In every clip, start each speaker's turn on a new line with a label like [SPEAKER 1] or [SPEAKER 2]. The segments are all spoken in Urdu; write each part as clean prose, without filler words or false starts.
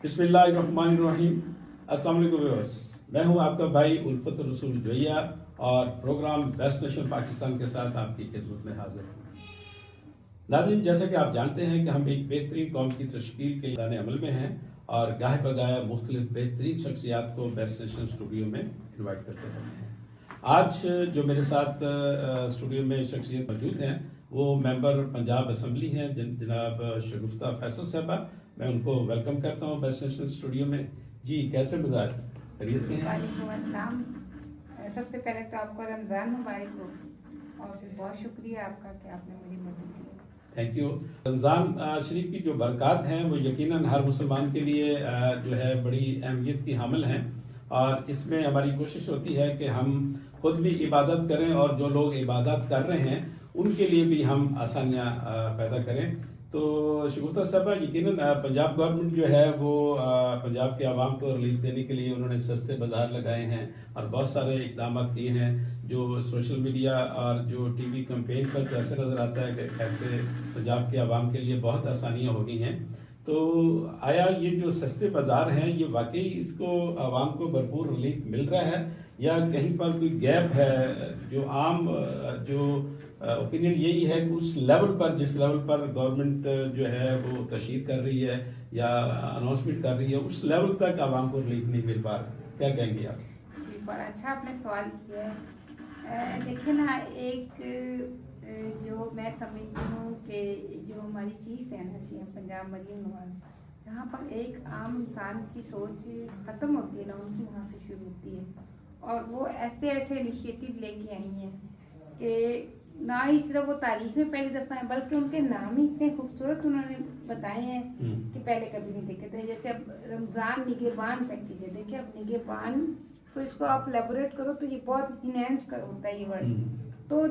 [SPEAKER 1] بسم اللہ الرحمن الرحیم. السلام علیکم ویورز. میں ہوں آپ کا بھائی الفت رسول جویہ اور پروگرام بیسٹ نیشن پاکستان کے ساتھ آپ کی خدمت میں حاضر ہوں. ناظرین، جیسا کہ آپ جانتے ہیں کہ ہم ایک بہترین قوم کی تشکیل کے لیے عمل میں ہیں اور گاہے بگایا مختلف بہترین شخصیات کو بیسٹ نیشن اسٹوڈیو میں انوائٹ کرتے رہتے ہیں. آج جو میرے ساتھ اسٹوڈیو میں شخصیت موجود ہیں وہ ممبر پنجاب اسمبلی ہیں جناب شگفتہ فیصل صاحبہ. میں ان کو ویلکم کرتا ہوں بیسٹ نیشن اسٹوڈیو میں. جی، کیسے مزاج؟ خیریت سے ہیں؟
[SPEAKER 2] وعلیکم السلام. سب سے پہلے تو آپ کو رمضان مبارک ہو اور پھر بہت شکریہ آپ کا کہ آپ نے مجھے مدد کی.
[SPEAKER 1] Thank you. رمضان شریف کی جو برکات ہیں وہ یقیناً ہر مسلمان کے لیے جو ہے بڑی اہمیت کی حامل ہیں اور اس میں ہماری کوشش ہوتی ہے کہ ہم خود بھی عبادت کریں اور جو لوگ عبادت کر رہے ہیں ان کے لیے بھی ہم آسانیاں پیدا کریں. تو شگفتہ صاحبہ، یقیناً پنجاب گورنمنٹ جو ہے وہ پنجاب کے عوام کو ریلیف دینے کے لیے انہوں نے سستے بازار لگائے ہیں اور بہت سارے اقدامات کیے ہیں جو سوشل میڈیا اور جو ٹی وی کمپین پر تو ایسے نظر آتا ہے کہ ایسے پنجاب کے عوام کے لیے بہت آسانیاں ہو گئی ہیں. تو آیا یہ جو سستے بازار ہیں یہ واقعی اس کو عوام کو بھرپور ریلیف مل رہا ہے یا کہیں پر کوئی گیپ ہے؟ جو عام جو اوپینین یہی ہے کہ اس لیول پر جس لیول پر گورنمنٹ جو ہے وہ تشہیر کر رہی ہے یا اناؤنسمنٹ کر رہی ہے اس لیول تک عوام کو ریلیف نہیں مل پا رہا. کیا کہیں گے آپ؟
[SPEAKER 2] جی، بڑا اچھا آپ نے سوال کیا ہے. دیکھیں نا، ایک جو میں سمجھتی ہوں کہ جو ہماری چیف ہے نا سی ایم پنجاب مریم نواز، جہاں پر ایک عام انسان کی سوچ ختم ہوتی ہے نا ان کی وہاں سے شروع ہوتی ہے اور وہ ایسے انیشیٹو لے کے آئی ہیں کہ نہ ہی صرف وہ تاریخ میں پہلی دفعہ ہیں بلکہ ان کے نام ہی اتنے خوبصورت انہوں نے بتائے ہیں کہ پہلے کبھی نہیں دیکھے تھے. جیسے اب رمضان نگہبان پیکیج ہے. دیکھیں اب نگہبان تو اس کو آپ لیبوریٹ کرو تو یہ بہت انہینس کر ہوتا ہے یہ ورڈ. تو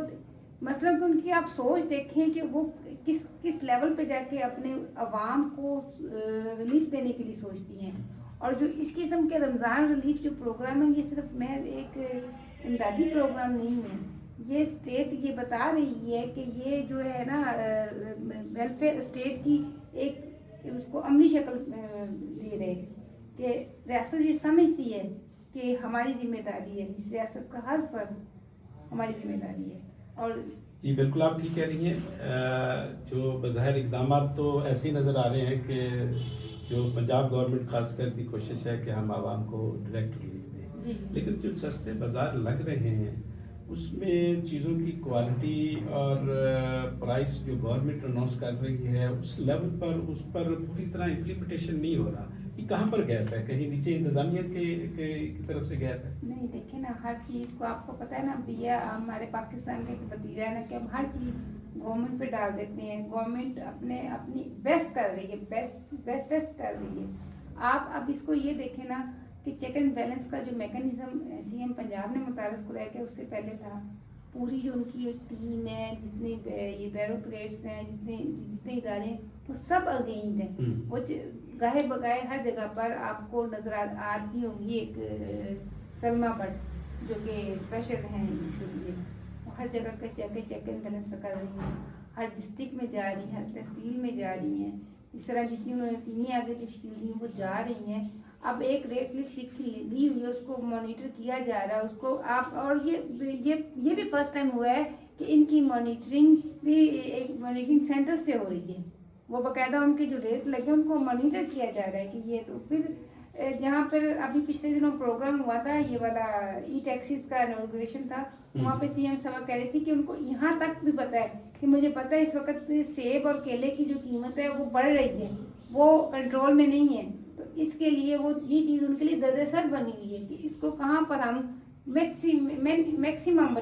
[SPEAKER 2] مثلاً ان کی آپ سوچ دیکھیں کہ وہ کس لیول پہ جا کے اپنے عوام کو ریلیف دینے کے لیے سوچتی ہیں. اور جو اس قسم کے رمضان ریلیف جو پروگرام ہے یہ صرف میں ایک امدادی پروگرام نہیں ہے. یہ اسٹیٹ یہ بتا رہی ہے کہ یہ جو ہے نا ویلفیئر اسٹیٹ کی ایک اس کو عملی شکل دے رہے ہیں کہ ریاست یہ سمجھتی ہے کہ ہماری ذمہ داری ہے، اس ریاست کا ہر فرد ہماری ذمہ داری ہے. اور
[SPEAKER 1] جی بالکل آپ ٹھیک کہہ رہی ہیں. جو بظاہر اقدامات تو ایسے ہی نظر آ رہے ہیں کہ جو پنجاب گورنمنٹ خاص کر کی کوشش ہے کہ ہم عوام کو ڈائریکٹ ریلیف دیں، لیکن جو سستے بازار لگ رہے ہیں اس میں چیزوں کی کوالٹی اور پرائس جو گورنمنٹ اناؤنس کر رہی ہے اس لیول پر اس پر پوری طرح امپلیمنٹیشن نہیں ہو رہا. یہ کہاں پر گیپ ہے؟ کہیں نیچے انتظامیہ کی طرف سے گیپ ہے؟
[SPEAKER 2] نہیں، دیکھیں نا ہر چیز کو آپ کو پتہ ہے نا بھیا، ہمارے پاکستان کا ایک وتیرہ ہے نا کہ ہم ہر چیز گورنمنٹ پہ ڈال دیتے ہیں. گورنمنٹ اپنی بیسٹ کر رہی ہے، بیسٹسٹ کر رہی ہے. آپ اب اس کو یہ دیکھیں نا کہ چیک اینڈ بیلنس کا جو میکانزم سی ایم پنجاب نے متعارف کرایا کہ اس سے پہلے تھا، پوری جو ان کی ایک ٹیم ہے، جتنے یہ بیوروکریٹس ہیں، جتنے ادارے ہیں وہ سب اگینسٹ ہیں. وہ گاہے بگائے ہر جگہ پر آپ کو نظر آتی ہوں گی ایک سلمہ بٹ جو کہ اسپیشل ہیں اس کے لیے. وہ ہر جگہ کا چیک اینڈ بیلنس کر رہی ہیں، ہر ڈسٹرکٹ میں جا رہی ہیں، ہر تحصیل میں جا رہی ہیں. اس طرح جتنی انہوں نے ٹیمیں آگے تشکیل دی وہ جا رہی ہیں. اب ایک ریٹ لسٹ دی ہوئی ہے، اس کو مانیٹر کیا جا رہا ہے. اس کو آپ اور یہ بھی فرسٹ ٹائم ہوا ہے کہ ان کی مانیٹرنگ بھی ایک مانیٹرنگ سینٹر سے ہو رہی ہے. وہ باقاعدہ ان کے جو ریٹ لگے ان کو مانیٹر کیا جا رہا ہے کہ یہ. تو پھر جہاں پر ابھی پچھلے دنوں پروگرام ہوا تھا یہ والا ای ٹیکسیز کا انوگریشن تھا، وہاں پہ سی ایم صاحبہ کہہ رہی تھی کہ ان کو یہاں تک بھی پتہ ہے کہ مجھے پتہ ہے اس وقت سیب اور کیلے کی جو قیمت ہے وہ بڑھ رہی ہے، وہ کنٹرول میں نہیں ہے. تو اس کے لیے وہ یہ چیز ان کے لیے درد سر بنی ہوئی ہے کہ اس کو کہاں پر ہم میکسیمم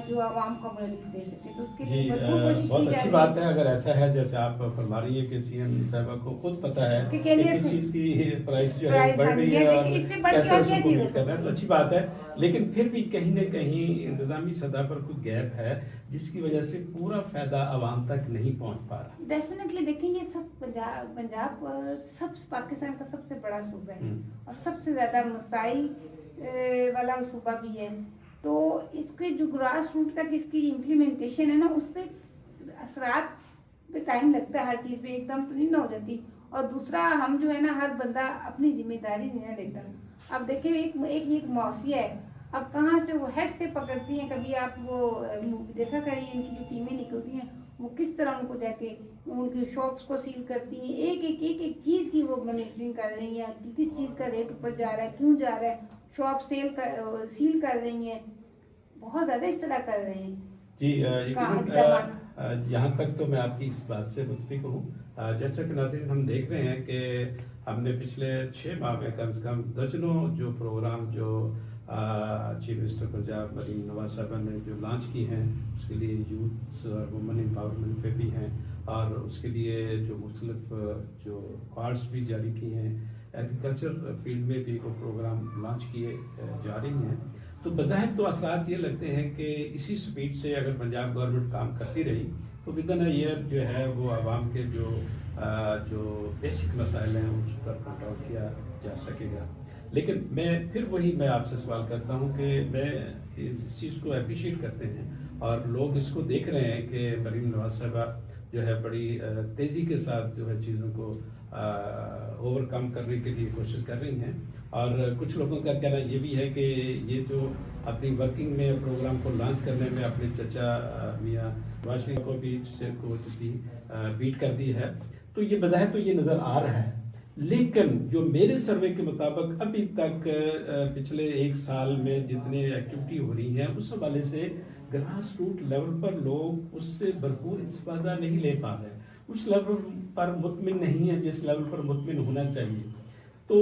[SPEAKER 2] جو عوام کو ریلیف دے سکے. تو اس کے لیے بھرپور کوشش کی جا رہی ہے.
[SPEAKER 1] بہت اچھی بات ہے اگر ایسا ہے جیسے آپ فرما رہی ہے کہ سی ایم صاحبہ کو خود پتہ ہے کہ کس چیز کی پرائس جو ہے بڑھ رہی ہے اور کیسے اس کو میٹ کرنا ہے، تو اچھی بات ہے. لیکن پھر بھی کہیں نہ کہیں انتظامی سطح پر کوئی گیپ ہے جس کی وجہ سے پورا فائدہ عوام تک نہیں پہنچ پا رہا.
[SPEAKER 2] ڈیفینیٹلی دیکھیں یہ سب پنجاب سب پاکستان کا سب سے بڑا صوبہ ہے اور سب سے زیادہ مسائل والا صوبہ بھی ہے. تو اس کے جو گراس روٹ تک اس کی امپلیمنٹیشن ہے نا اس پہ اثرات پہ ٹائم لگتا ہے. ہر چیز پہ ایک دم تو نہیں نہ ہو جاتی. اور دوسرا ہم جو ہے نا ہر بندہ اپنی ذمہ داری نہیں لیتا. اب دیکھیں ایک مافیا ہے, اب کہاں سے وہ ہیڈ سے پکڑتی ہیں. کبھی آپ وہ دیکھا کریے ان کی جو ٹیمیں نکلتی ہیں وہ کس طرح ان کو جا کے ان کی شاپس کو سیل کرتی ہیں, ایک چیز کی وہ مانیٹرنگ کر رہی ہیں کہ کس چیز کا ریٹ اوپر جا رہا ہے, کیوں جا رہا ہے, شاپ سیل کر رہی ہیں, بہت زیادہ اس طرح کر رہے ہیں.
[SPEAKER 1] جی یہاں تک تو میں آپ کی اس بات سے متفق ہوں. جیسا کہ ناظرین ہم دیکھ رہے ہیں کہ ہم نے پچھلے 6 ماہ میں کم سے کم درجنوں جو پروگرام جو چیف منسٹر پنجاب مریم نواز صاحبہ نے جو لانچ کی ہیں, اس کے لیے یوتھس اور وومن امپاورمنٹ پہ بھی ہیں, اور اس کے لیے جو مختلف جو کارڈس بھی جاری کیے ہیں, ایگریکلچر فیلڈ میں بھی وہ پروگرام لانچ کیے جا رہی ہیں. تو بظاہر تو اثرات یہ لگتے ہیں کہ اسی سپیڈ سے اگر پنجاب گورنمنٹ کام کرتی رہی تو ودن اے ایئر جو ہے وہ عوام کے جو بیسک مسائل ہیں اس پر کنٹرول کیا جا سکے گا. لیکن میں آپ سے سوال کرتا ہوں کہ میں اس چیز کو اپریشیٹ کرتے ہیں اور لوگ اس کو دیکھ رہے ہیں کہ مریم نواز صاحبہ جو ہے بڑی تیزی کے ساتھ جو ہے چیزوں کو اوور کم کرنے کے لیے کوشش کر رہی ہیں, اور کچھ لوگوں کا کہنا یہ بھی ہے کہ یہ جو اپنی ورکنگ میں پروگرام کو لانچ کرنے میں اپنے چچا میاں نواز شریف کو بھی بیٹ کر دی ہے. تو یہ بظاہر تو یہ نظر آ رہا ہے, لیکن جو میرے سروے کے مطابق ابھی تک پچھلے 1 سال میں جتنے ایکٹیویٹی ہو رہی ہیں اس حوالے سے گراس روٹ لیول پر لوگ اس سے بھرپور استفادہ نہیں لے پا رہے, اس لیول پر مطمئن نہیں ہے جس لیول پر مطمئن ہونا چاہیے. تو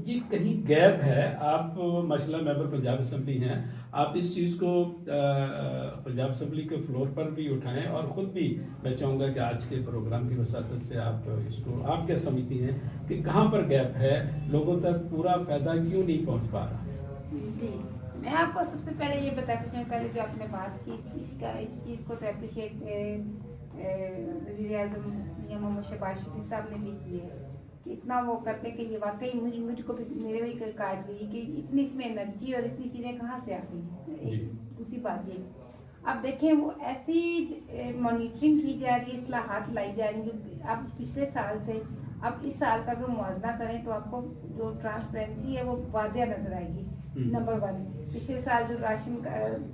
[SPEAKER 1] یہ کہیں گیپ ہے. آپ ماشاء اللہ ممبر پنجاب اسمبلی ہیں, آپ اس چیز کو پنجاب اسمبلی کے فلور پر بھی اٹھائیں, اور خود بھی میں چاہوں گا کہ آج کے پروگرام کی وساطت سے آپ اس کو آپ کیا سمجھتی ہیں کہ کہاں پر گیپ ہے, لوگوں تک پورا فائدہ کیوں نہیں پہنچ پا رہا؟
[SPEAKER 2] جی میں آپ کو سب سے پہلے یہ بتا سکتی ہوں, پہلے جو آپ نے بات کی اس چیز کو تو اپریشیٹ وزیر اعظم میاں محمد شہباز شریف صاحب نے بھی کی ہے کہ اتنا وہ کرتے کہ یہ واقعی مجھ کو بھی میرے بھی کاٹ گئی کہ اتنی اس میں انرجی اور اتنی چیزیں کہاں سے آتی ہیں. دوسری بات یہ اب دیکھیں وہ ایسی مانیٹرنگ کی جا رہی ہے, اصلاحات لائی جا رہی ہیں اب پچھلے سال سے اب اس سال کا اگر موازنہ کریں تو آپ کو جو ٹرانسپیرنسی ہے وہ واضح نظر آئے گی. نمبر 1, پچھلے سال جو راشن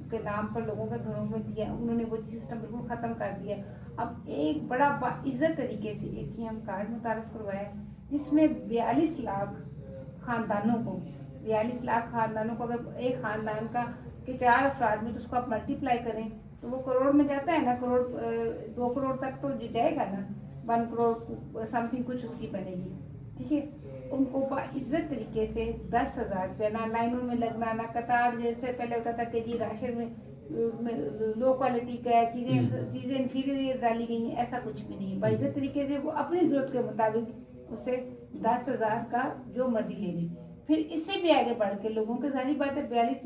[SPEAKER 2] کے نام پر لوگوں کے گھروں میں دیا انہوں نے وہ سسٹم بالکل ختم کر دیا. اب ایک بڑا باعزت طریقے سے ATM کارڈ متعارف کروایا جس میں 42 لاکھ خاندانوں کو اگر ایک خاندان کا کہ 4 افراد میں تو اس کو آپ ملٹیپلائی کریں تو وہ کروڑ میں جاتا ہے نا, 2 کروڑ تک تو جائے گا نا, 1 کروڑ سم تھنگ کچھ اس کی بنے گی. ٹھیک ہے, ان کو باعزت طریقے سے 10,000 روپیہ, نہ لائنوں میں لگنا, نہ قطار جیسے پہلے ہوتا تھا کہ جی راشن میں لو کوالٹی کا ہے, چیزیں انفیریئر ڈالی گئی ہیں, ایسا کچھ بھی نہیں ہے. باعزت طریقے سے وہ اپنی ضرورت کے مطابق اسے 10,000 کا جو مرضی لے لیں. پھر اس سے بھی آگے بڑھ کے لوگوں کے ظاہری بات ہے 42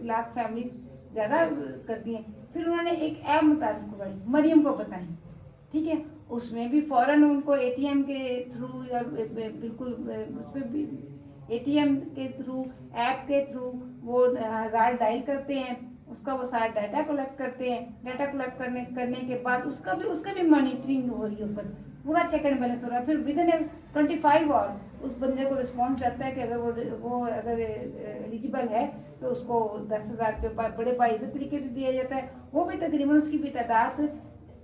[SPEAKER 2] لاکھ فیملیز زیادہ کرتی ہیں. پھر انہوں نے ایک ایپ متعارف کروائی, مریم کو بتائیں. ٹھیک ہے, اس میں بھی فوراً ان کو ATM کے تھرو یا بالکل اس پہ بھی ATM کے تھرو ایپ کے تھرو وہ 1000 ڈائل کرتے ہیں, اس کا وہ سارا ڈیٹا کلیکٹ کرتے ہیں. ڈیٹا کلیکٹ کرنے کے بعد اس کا بھی مانیٹرنگ ہو رہی ہے, اوپر پورا چیک اینڈ بیلنس ہو رہا ہے. پھر ودن 25 آور اس بندے کو رسپانس آتا ہے کہ اگر وہ اگر ایلیجیبل ہے تو اس کو 10,000 روپے بڑے باعزت طریقے سے دیا جاتا ہے. وہ بھی تقریباً اس کی بھی تعداد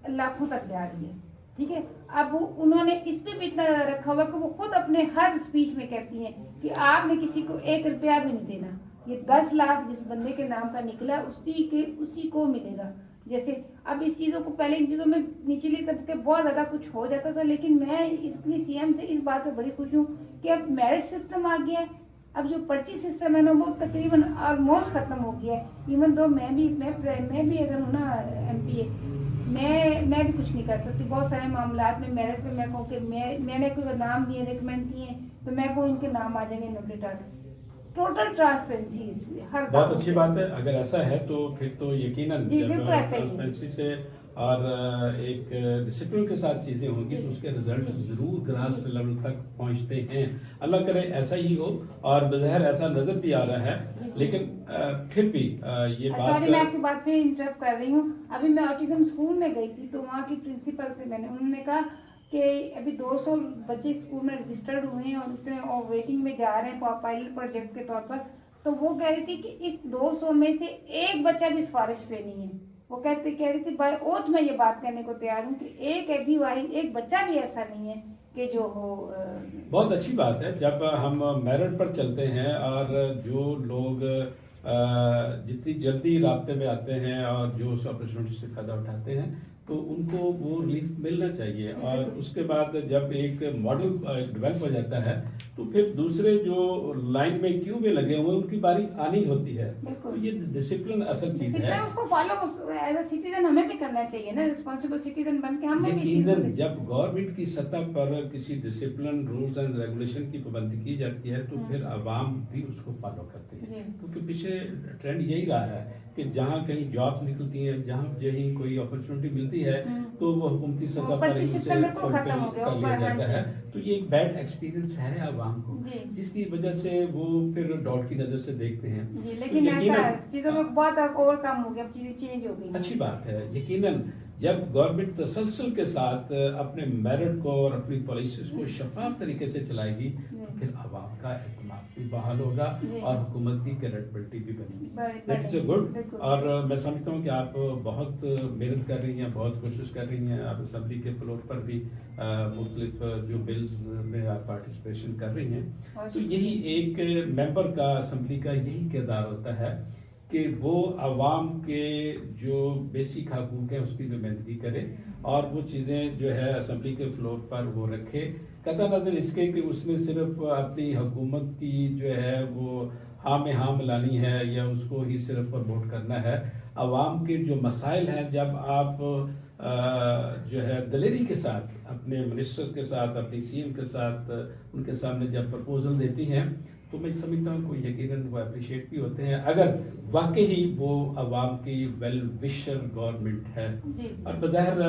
[SPEAKER 2] لاکھوں تک جا رہی ہے. ٹھیک ہے, اب انہوں نے اس پہ بھی اتنا رکھا ہوا کہ وہ خود اپنے ہر اسپیچ میں کہتی ہیں کہ آپ نے کسی کو 1 روپیہ بھی نہیں دینا, یہ 10 لاکھ جس بندے کے نام کا نکلا اسی کو ملے گا. جیسے اب اس چیزوں کو پہلے ان چیزوں میں نچلی طبقے بہت زیادہ کچھ ہو جاتا تھا, لیکن میں اپنی CM سے اس بات پہ بڑی خوش ہوں کہ اب میرٹ سسٹم آ گیا ہے. اب جو پرچی سسٹم ہے نا وہ تقریباً آلموسٹ ختم ہو گیا ہے. ایون دو میں بھی اگر ہوں نا MPA, میں بھی کچھ نہیں کر سکتی. بہت سارے معاملات میں میرٹ پہ میں کہوں کہ میں نے کوئی نام دیے ریکمینڈ کیے تو میں کو ان کے نام آ جائیں گے نوٹیٹ. ٹوٹل ٹرانسپیرنسی اس میں ہر
[SPEAKER 1] بہت اچھی بات ہے. اگر ایسا ہے تو پھر تو یقیناً ٹرانسپیرنسی سے اور ایک ڈسپلن کے ساتھ چیزیں ہوں گی تو اس کے رزلٹ ضرور گراس لیول تک پہنچتے ہیں. اللہ کرے ایسا ہی ہو, اور بظاہر ایسا نظر بھی آ رہا ہے. لیکن پھر بھی یہ بات,
[SPEAKER 2] میں آپ کی بات پہ انٹرپٹ کر رہی ہوں. ابھی میں آٹزم اسکول میں گئی تھی تو وہاں کی پرنسپل سے انہوں نے کہا کہ ابھی 200 بچے اسکول میں رجسٹرڈ ہوئے ہیں اور اس میں اور ویٹنگ میں جا رہے ہیں پائلٹ پروجیکٹ کے طور پر. تو وہ کہہ رہی تھی کہ اس 200 میں سے ایک بچہ بھی سفارش پہ نہیں ہے. وہ کہہ رہی تھی بائی اوتھ میں یہ بات کرنے کو تیار ہوں کہ ایک بچہ بھی ایسا نہیں ہے کہ جو ہو.
[SPEAKER 1] بہت اچھی بات ہے جب ہم میرٹ پر چلتے ہیں اور جو لوگ جتنی جلدی رابطے میں آتے ہیں اور جو اس اپرچونٹی سے فائدہ اٹھاتے ہیں تو ان کو وہ ریلیف ملنا چاہیے. اور اس کے بعد جب ایک ماڈل ڈیولپ ہو جاتا ہے تو پھر دوسرے جو لائن میں کیو میں لگے ہوئے ان کی باری آنی ہوتی ہے. تو یہ ڈسپلن اصل چیز ہے.
[SPEAKER 2] اس کو فالو ایز اے سٹیزن ہمیں بھی کرنا چاہیے نا, ریسپانسبل سٹیزن بن کے ہمیں بھی.
[SPEAKER 1] یقیناً جب گورنمنٹ کی سطح پر کسی ڈسپلن رولز اینڈ ریگولیشن کی پابندی کی جاتی ہے تو پھر عوام بھی اس کو فالو کرتی ہے. کیونکہ پیچھے ٹرینڈ یہی رہا ہے کہ جہاں کہیں جابس نکلتی ہیں, جہاں کہیں کوئی اپرچونٹی ملتی ہے تو وہ حکومتی سطح پر ہی اسے فلفل کر لیا جاتا ہے. تو یہ ایک بیڈ ایکسپیرینس ہے عوام کو, جس کی وجہ سے وہ پھر ڈاؤٹ کی نظر سے دیکھتے ہیں.
[SPEAKER 2] لیکن ایسا چیزوں میں بہت اوور کم ہو گیا, اب چیزیں چینج ہو گئی.
[SPEAKER 1] اچھی بات ہے. یقیناً جب گورنمنٹ تسلسل کے ساتھ اپنے میرٹ کو اور اپنی پالیسیز کو شفاف طریقے سے چلائے گی تو پھر عوام کا اعتماد بھی بحال ہوگا اور حکومت کی کریڈیبلٹی بھی بنے گی. That is a good. اور میں سمجھتا ہوں کہ آپ بہت محنت کر رہی ہیں, بہت کوشش کر رہی ہیں. آپ اسمبلی کے فلور پر بھی مختلف جو بلز میں آپ پارٹیسپیشن کر رہی ہیں. تو یہی ایک ممبر کا اسمبلی کا یہی کردار ہوتا ہے کہ وہ عوام کے جو بیسک حقوق ہیں اس کی نمائندگی کرے اور وہ چیزیں جو ہے اسمبلی کے فلور پر وہ رکھے, قطع نظر اس کے کہ اس نے صرف اپنی حکومت کی جو ہے وہ ہاں میں ہاں ملانی ہے یا اس کو ہی صرف پروموٹ کرنا ہے. عوام کے جو مسائل ہیں جب آپ جو ہے دلیری کے ساتھ اپنے منسٹرز کے ساتھ, اپنی سی ایم کے ساتھ ان کے سامنے جب پرپوزل دیتی ہیں تو میں سمجھتا ہوں کہ یقیناً وہ اپریشیٹ بھی ہوتے ہیں اگر واقعی وہ عوام کی ویل وشر گورنمنٹ ہے. اور بظاہر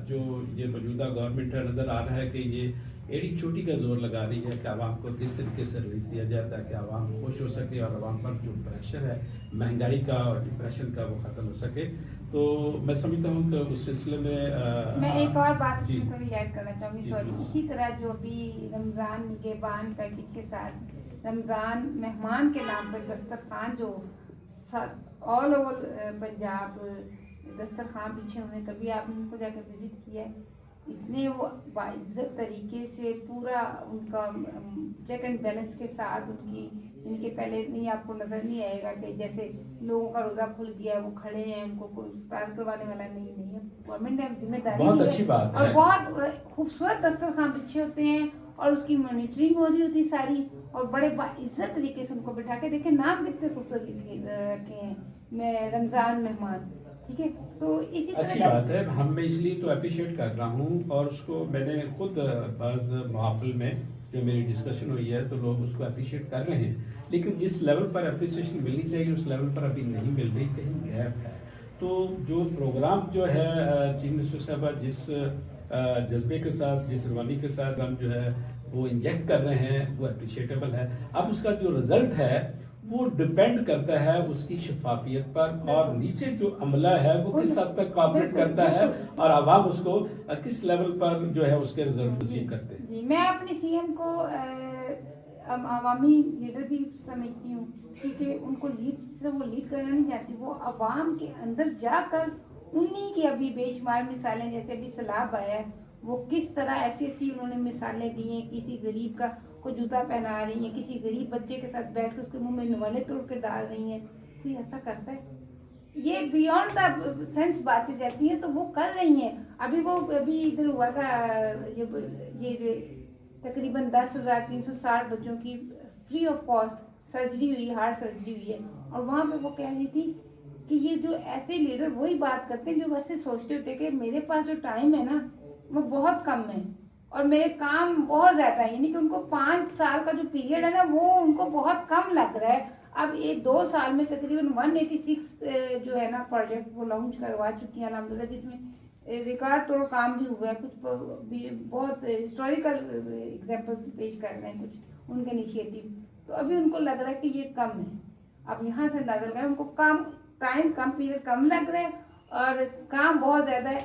[SPEAKER 1] جو یہ موجودہ گورنمنٹ ہے نظر آ رہا ہے کہ یہ ایڑی چوٹی کا زور لگا رہی ہے کہ عوام کو کس طریقے سے ریلیف دیا جائے تاکہ عوام خوش ہو سکے اور عوام پر جو پریشر ہے مہنگائی کا اور ڈپریشن کا وہ ختم ہو سکے. تو میں سمجھتا ہوں کہ اس سلسلے
[SPEAKER 2] میں ایک اور بات اس میں تھوڑی ایڈ کرنا چاہوں گی. سوری, اسی طرح جو ابھی رمضان نگہبان پیکج کے ساتھ رمضان مہمان کے نام پر دسترخوان جو آل اوور پنجاب دسترخوان پیچھے ہوئے, کبھی آپ نے ان کو جا کے وزٹ کیا ہے؟ اتنے وہ باعزت طریقے سے پورا ان کا چیک اینڈ بیلنس کے ساتھ ان کے پہلے نہیں آپ کو نظر نہیں آئے گا کہ جیسے لوگوں کا روزہ کھل گیا وہ کھڑے ہیں, ان کو کوئی افطار کروانے والا نہیں ہے. گورنمنٹ نے ذمہ داری
[SPEAKER 1] بہت اچھی بات ہے
[SPEAKER 2] اور بہت خوبصورت دسترخوان بچھے ہوتے ہیں اور اس کی مانیٹرنگ ہو رہی ہوتی ساری, اور بڑے باعزت طریقے سے ان کو بٹھا کے دیکھیں نام کتنے خوبصورت رکھے ہیں میں رمضان مہمان. ٹھیک ہے, تو اسی طرح
[SPEAKER 1] اچھی بات ہے. ہم میں اس لیے تو اپریشیٹ کر رہا ہوں اور اس کو میں نے خود بعض محافل میں جو میری ڈسکشن ہوئی ہے تو لوگ اس کو اپریشیٹ کر رہے ہیں, لیکن جس لیول پر اپریسیشن ملنی چاہیے اس لیول پر ابھی نہیں مل رہی, کہیں گیپ ہے. تو جو پروگرام جو ہے چیف منسٹر صاحبہ جس جذبے کے ساتھ جس روانی کے ساتھ ہم جو ہے وہ انجیکٹ کر رہے ہیں وہ اپریشیٹیبل ہے. اب اس کا جو رزلٹ ہے وہ ڈپینڈ کرتا ہے اس کی شفافیت پر اور نیچے جو عملہ ہے وہ کس حد تک کوآپریٹ کرتا ہے اور عوام اس کو کس لیول پر جو ہے اس کے رزلٹ نصیب کرتے ہیں.
[SPEAKER 2] جی, میں اپنی سی ایم کو عوامی لیڈر بھی سمجھتی ہوں کیونکہ ان کو صرف وہ لیڈ کرنا نہیں چاہتی, وہ عوام کے اندر جا کر انہی کی ابھی بے شمار مثالیں جیسے ابھی سیلاب آیا ہے وہ کس طرح ایسی انہوں نے مثالیں دی ہیں. کسی غریب کا کو جوتا پہنا رہی ہیں, کسی غریب بچے کے ساتھ بیٹھ کے اس کے منہ میں نوالے توڑ کے ڈال رہی ہیں. کوئی ایسا کرتا ہے؟ یہ بیونڈ دا سینس باتیں جاتی ہیں تو وہ کر رہی ہیں. ابھی ادھر ہوا تھا یہ تقریباً 10,360 بچوں کی فری آف کاسٹ سرجری ہوئی, ہارٹ سرجری ہوئی ہے, اور وہاں پہ وہ کہہ رہی تھی کہ یہ جو ایسے لیڈر وہی بات کرتے ہیں جو ویسے سوچتے ہوتے کہ میرے پاس جو ٹائم ہے نا وہ بہت کم ہے اور میرے کام بہت زیادہ ہے, یعنی کہ ان کو 5 سال کا جو پیریڈ ہے نا وہ ان کو بہت کم لگ رہا ہے. اب یہ 2 سال میں تقریباً 186 جو ہے نا پروجیکٹ وہ لانچ کروا چکی ہیں الحمدللہ, جس میں ریکارڈ توڑ کام بھی ہوا ہے. کچھ بہت ہسٹوریکل ایگزامپل پیش کر رہے ہیں کچھ ان کے انیشیٹو. تو ابھی ان کو لگ رہا ہے کہ یہ کم ہے. اب یہاں سے اندازہ لگائیں ان کو ٹائم کم پیریڈ کم لگ رہا ہے اور کام بہت زیادہ ہے,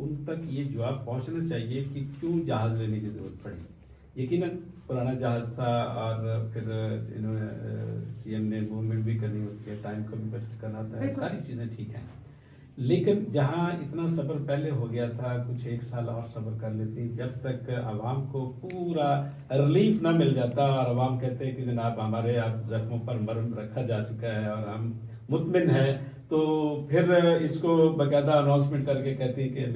[SPEAKER 1] ان تک یہ جواب پہنچنا چاہیے کہ کیوں جہاز لینے کی ضرورت پڑی. یقیناً پرانا جہاز تھا اور پھر انہوں نے سی ایم نے موومنٹ بھی کرنی ہوتی ہے, ٹائم کو بھی بچت کرنا ہوتا ہے, ساری چیزیں ٹھیک ہیں. لیکن جہاں اتنا صبر پہلے ہو گیا تھا, کچھ 1 سال اور صبر کر لیتی, جب تک عوام کو پورا ریلیف نہ مل جاتا اور عوام کہتے ہیں کہ جناب ہمارے آپ زخموں پر مرہم رکھا جا چکا ہے اور ہم مطمئن ہیں, تو پھر اس کو باقاعدہ اناؤنسمنٹ کر کے کہتے ہیں کہ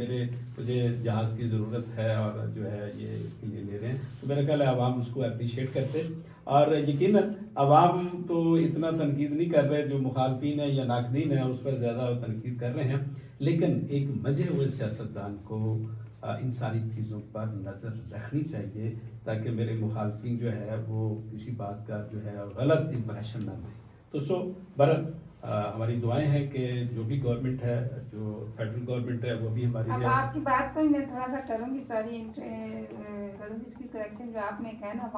[SPEAKER 1] مجھے جہاز کی ضرورت ہے اور جو ہے یہ اس کے لیے لے رہے ہیں. تو میرا خیال ہے عوام اس کو اپریشیٹ کرتے, اور یقیناً عوام تو اتنا تنقید نہیں کر رہے, جو مخالفین ہیں یا ناقدین ہیں اس پر زیادہ وہ تنقید کر رہے ہیں. لیکن ایک مجھے ہوئے سیاستدان کو ان ساری چیزوں پر نظر رکھنی چاہیے تاکہ میرے مخالفین جو ہے وہ کسی بات کا جو ہے غلط امپریشن نہ دیں. تو برحال ہماری دعائیں ہیں کہ جو بھی گورنمنٹ ہے, جو فیڈرل گورنمنٹ ہے, وہ بھی ہماری
[SPEAKER 2] اب
[SPEAKER 1] ہے.
[SPEAKER 2] آپ کی بات کو ہی میں تھوڑا سا کروں گی, سوری کروں گی اس کی کریکشن, جو آپ نے کہا نا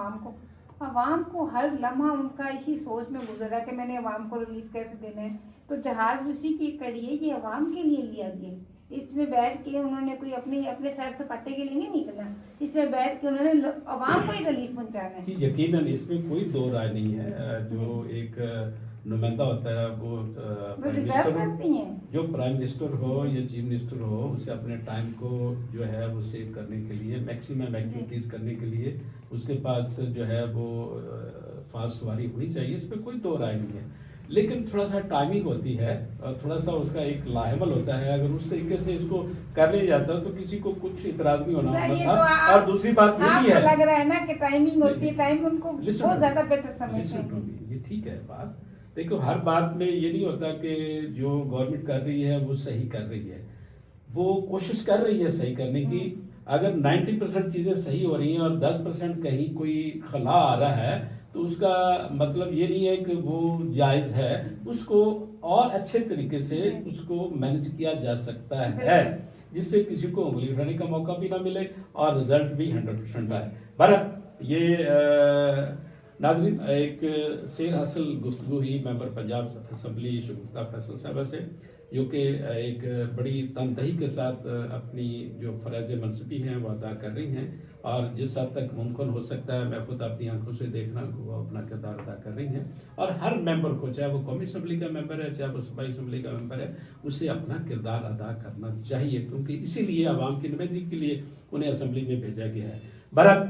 [SPEAKER 2] عوام کو ہر لمحہ ان کا اسی سوچ میں گزر رہا ہے کہ میں نے عوام کو ریلیف کیسے دینا ہے. تو جہاز اسی کی کڑی ہے, یہ عوام کے لیے لیا گیا. اس میں بیٹھ کے انہوں نے کوئی اپنے سائڈ سے پٹے کے لیے نہیں نکلا, اس میں بیٹھ کے انہوں نے عوام کو ہی ریلیف پہنچانا ہے.
[SPEAKER 1] جی یقیناً اس میں کوئی دو رائے نہیں ہے. جو ایک نمائندہ ہوتا ہے وہ جو پرائم منسٹر ہو یا چیف منسٹر ہو, اسے اپنے ٹائم کو جو ہے وہ سیو کرنے کے لیے, میکسیمم ایکٹیویٹیز کرنے کے لیے اس کے پاس جو ہے وہ فاسٹ سواری ہونی چاہیے. اس پہ کوئی دو رائے نہیں ہے. لیکن تھوڑا سا ٹائمنگ ہوتی ہے اور تھوڑا سا اس کا ایک لاحمل ہوتا ہے. اگر اس طریقے سے اس کو کر لیا جاتا تو کسی کو کچھ اعتراض نہیں ہونا تھا. اور دوسری بات یہ بھی ہے,
[SPEAKER 2] لگ رہا ہے نا کہ ٹائمنگ ہوتی ہے, ٹائم ان کو بہت زیادہ بہتر سمجھتے ہیں.
[SPEAKER 1] یہ ٹھیک ہے بات. دیکھو ہر بات میں یہ نہیں ہوتا کہ جو گورنمنٹ کر رہی ہے وہ صحیح کر رہی ہے. وہ کوشش کر رہی ہے صحیح کرنے کی. اگر 90% چیزیں صحیح ہو رہی ہیں اور 10% کہیں کوئی خلا آ رہا ہے تو اس کا مطلب یہ نہیں ہے کہ وہ جائز ہے. اس کو اور اچھے طریقے سے اس کو مینج کیا جا سکتا ہے, جس سے کسی کو انگلی اٹھانے کا موقع بھی نہ ملے اور رزلٹ بھی 100% آئے. برحال یہ ناظرین ایک سیر حاصل گفتگو ہی ممبر پنجاب اسمبلی شگفتہ فیصل صاحبہ سے, جو کہ ایک بڑی تندہی کے ساتھ اپنی جو فرائض منصبی ہیں وہ ادا کر رہی ہیں, اور جس حد تک ممکن ہو سکتا ہے میں خود اپنی آنکھوں سے دیکھ رہا ہوں کہ وہ اپنا کردار ادا کر رہی ہیں. اور ہر ممبر کو, چاہے وہ قومی اسمبلی کا ممبر ہے, چاہے وہ صوبائی اسمبلی کا ممبر ہے, اسے اپنا کردار ادا کرنا چاہیے, کیونکہ اسی لیے عوام کی نمائندگی کے لیے انہیں اسمبلی میں بھیجا گیا ہے. برحال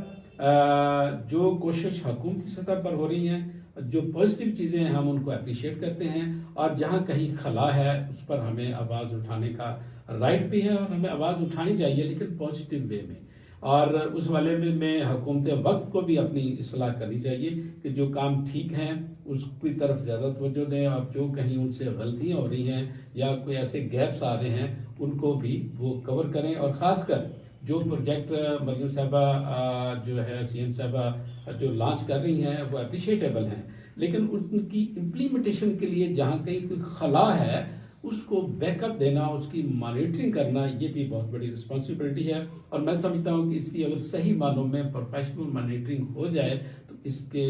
[SPEAKER 1] جو کوشش حکومتی سطح پر ہو رہی ہیں, جو پازیٹیو چیزیں ہیں ہم ان کو اپریشیٹ کرتے ہیں, اور جہاں کہیں خلا ہے اس پر ہمیں آواز اٹھانے کا رائٹ بھی ہے اور ہمیں آواز اٹھانی چاہیے, لیکن پازیٹیو وے میں. اور اس والے میں حکومت وقت کو بھی اپنی اصلاح کرنی چاہیے کہ جو کام ٹھیک ہیں اس کی طرف زیادہ توجہ دیں, اور جو کہیں ان سے غلطیاں ہو رہی ہیں یا کوئی ایسے گیپس آ رہے ہیں ان کو بھی وہ کور کریں. اور خاص کر جو پروجیکٹ مریم صاحبہ جو ہے سی ایم صاحبہ جو لانچ کر رہی ہیں وہ اپریشیٹیبل ہیں, لیکن ان کی امپلیمنٹیشن کے لیے جہاں کہیں کوئی خلا ہے اس کو بیک اپ دینا, اس کی مانیٹرنگ کرنا, یہ بھی بہت بڑی رسپانسبلٹی ہے. اور میں سمجھتا ہوں کہ اس کی اگر صحیح معنوں میں پروفیشنل مانیٹرنگ ہو جائے تو اس کے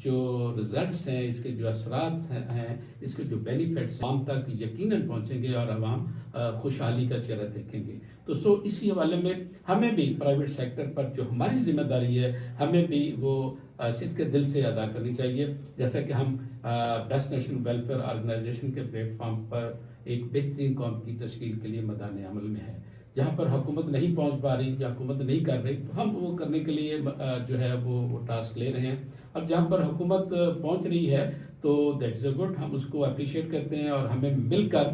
[SPEAKER 1] جو رزلٹس ہیں, اس کے جو اثرات ہیں, اس کے جو بینیفٹس عوام تک یقیناً پہنچیں گے اور عوام خوشحالی کا چہرہ دیکھیں گے. تو اسی حوالے میں ہمیں بھی پرائیویٹ سیکٹر پر جو ہماری ذمہ داری ہے ہمیں بھی وہ صدق کے دل سے ادا کرنی چاہیے. جیسا کہ ہم بیسٹ نیشنل ویلفیئر آرگنائزیشن کے پلیٹ فارم پر ایک بہترین قوم کی تشکیل کے لیے میدان عمل میں ہے, جہاں پر حکومت نہیں پہنچ پا رہی یا حکومت نہیں کر رہی تو ہم وہ کرنے کے لیے جو ہے وہ ٹاسک لے رہے ہیں. اور جہاں پر حکومت پہنچ رہی ہے تو دیٹ از اے گڈ, ہم اس کو اپریشیٹ کرتے ہیں, اور ہمیں مل کر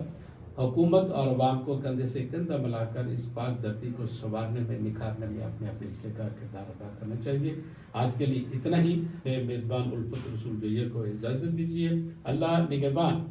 [SPEAKER 1] حکومت اور عوام کو کندھے سے کندھا ملا کر اس پاک دھرتی کو سنوارنے میں, نکھارنے میں اپنے حصے کا کردار ادا کرنا چاہیے. آج کے لیے اتنا ہی. میزبان الفت رسول جویہ کو اجازت دیجیے. اللہ نگہبان.